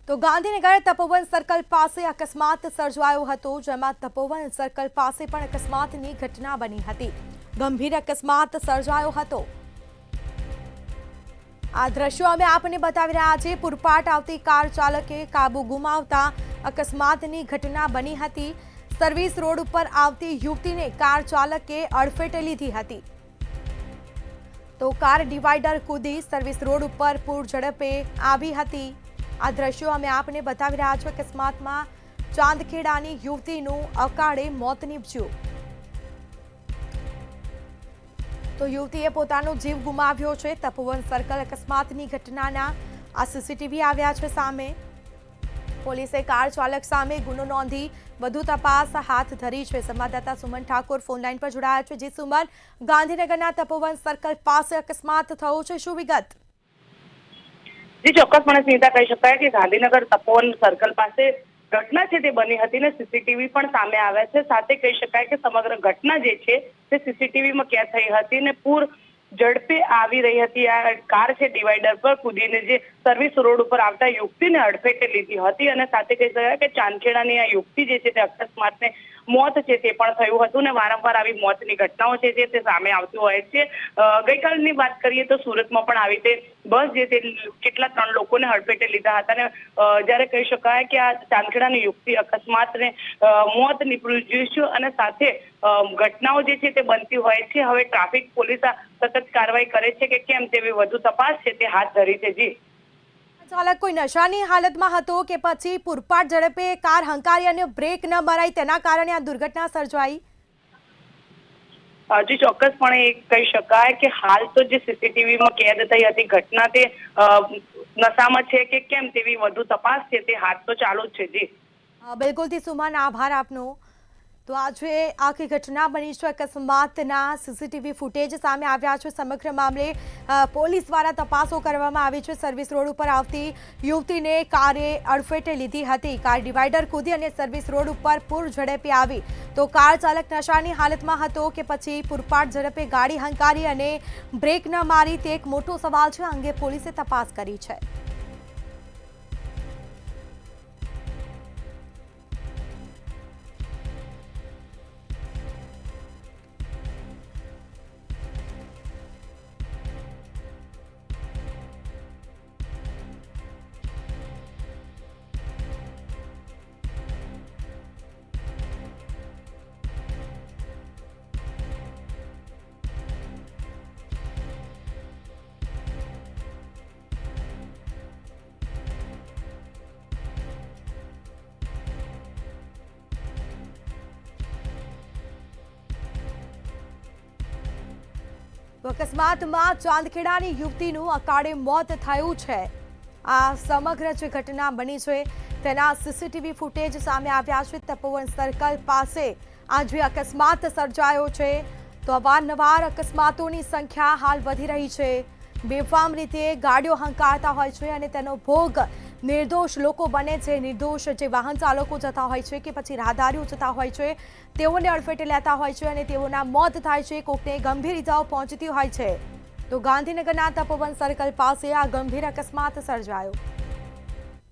તો ગાંધીનગર તપોવન સર્કલ પાસે અકસ્માત સર્જાયો હતો, જેમાં તપોવન સર્કલ પાસે પણ અકસ્માતની ઘટના બની હતી। ગંભીર અકસ્માત સર્જાયો હતો। આ દ્રશ્યો અમે આપને બતાવી રહ્યા છીએ। પૂરપાટ આવતી કાર ચાલકે કાબુ ગુમાવતા અકસ્માતની ઘટના બની હતી। સર્વિસ રોડ ઉપર આવતી યુવતીને કાર ચાલકે અડફેટે લીધી હતી, તો કાર ડિવાઈડર કૂદી સર્વિસ રોડ ઉપર પૂર ઝડપે આવી હતી। આ દ્રશ્યો અમે આપને બતાવી રહ્યા છીએ। અકસ્માતમાં ચાંદખેડાની યુવતીનું અકાળે મોત નીપજ્યું, તો યુવતીએ પોતાનો જીવ ગુમાવ્યો છે। તપોવન સર્કલ અકસ્માતની ઘટનાના આ સીસીટીવી આવ્યા છે સામે। પોલીસે કાર ચાલક સામે ગુનો નોંધી વધુ તપાસ હાથ ધરી છે। સંવાદદાતા સુમન ઠાકોર ફોનલાઈન પર જોડાયા છે। જી સુમન, ગાંધીનગરના તપોવન સર્કલ પાસે અકસ્માત થયો છે, શું વિગત? जी ચોક્કસપણે સ્મિતા કહી શકાય કે ગાંધીનગર તપોવન સર્કલ પાસે ઘટના છે તે બની હતી ને સીસીટીવી પણ સામે આવ્યા છે। સાથે કહી શકાય કે સમગ્ર ઘટના જે છે તે સીસીટીવીમાં કેદ થઈ હતી ને પૂર ઝડપે આવી રહી હતી। આ કાર છે ડિવાઈડર પર કૂદીને જે સર્વિસ રોડ ઉપર આવતા યુવતીને અડફેટે લીધી હતી અને સાથે કહી શકાય કે ચાંદખેડાની આ યુવતી જે છે તે અકસ્માતને મોત છે તે પણ થયું હતું ને વારંવાર આવી મોતની ઘટનાઓ છે તે સામે આવતી હોય છે। ગઈકાલની વાત કરીએ તો સુરતમાં પણ આવી રીતે બસ જે તે કેટલા 3 લોકોને હડફેટે લીધા હતા ને જ્યારે કહી શકાય કે આ ચાંદખેડાની યુવતી અકસ્માતને મોત નીપજ્યું છે અને સાથે ઘટનાઓ જે છે તે બનતી હોય છે। હવે ટ્રાફિક પોલીસ સતત કાર્યવાહી કરે છે કે કેમ તેવી વધુ તપાસ છે તે હાથ ધરી છે। જી ચાલક કોઈ નશાની હાલતમાં હતો કે પછી પૂરપાટ ઝડપે કાર હંકારી અને બ્રેક ન મરાઈ તેના કારણે આ દુર્ઘટના સર્જાઈ? જી ચોક્કસપણે કહી શકાય કે હાલ તો જે સીસીટીવીમાં કેદ થઈ હતી ઘટના તે નશામાં છે કે કેમ તેવી વધુ તપાસ છે તે હાથ તો ચાલુ જ છે। જી બિલકુલથી સુમન, આભાર આપનો। તો આજે આખી ઘટના બની છે। અકસ્માતના સીસીટીવી ફૂટેજ સામે આવ્યા છે। સમગ્ર મામલે પોલીસ દ્વારા તપાસો કરવામાં આવી છે। સર્વિસ રોડ ઉપર આવતી યુવતીને કારે અડફેટે લીધી હતી। કાર ડિવાઈડર કૂદી અને સર્વિસ રોડ ઉપર પૂર ઝડપે આવી, તો કાર ચાલક નશાની હાલતમાં હતો કે પછી પૂરપાટ ઝડપે ગાડી હંકારી અને બ્રેક ન મારી તે એક મોટો સવાલ છે। આ અંગે પોલીસે તપાસ કરી છે। અકસ્માતમાં ચાંદખેડાની યુવતીનું અકાળે મોત થયું છે। આ સમગ્ર જે ઘટના બની છે તેના સીસીટીવી ફૂટેજ સામે આવ્યા છે। તપોવન સર્કલ પાસે આ જે અકસ્માત સર્જાયો છે, તો અવારનવાર અકસ્માતોની સંખ્યા હાલ વધી રહી છે। બેફામ રીતે ગાડીઓ હંકારતા હોય છે અને તેનો ભોગ નિર્દોષ લોકો બને છે। નિર્દોષ જે વાહન ચાલકો જતા હોય છે કે પછી રાહદારીઓ જતા હોય છે તેઓને અડફેટે લેતા હોય છે અને તેઓના મોત થાય છે, કોકને ગંભીર ઇજાઓ પહોંચતી હોય છે। તો ગાંધીનગરના તપોવન સર્કલ પાસે આ ગંભીર અકસ્માત સર્જાયો।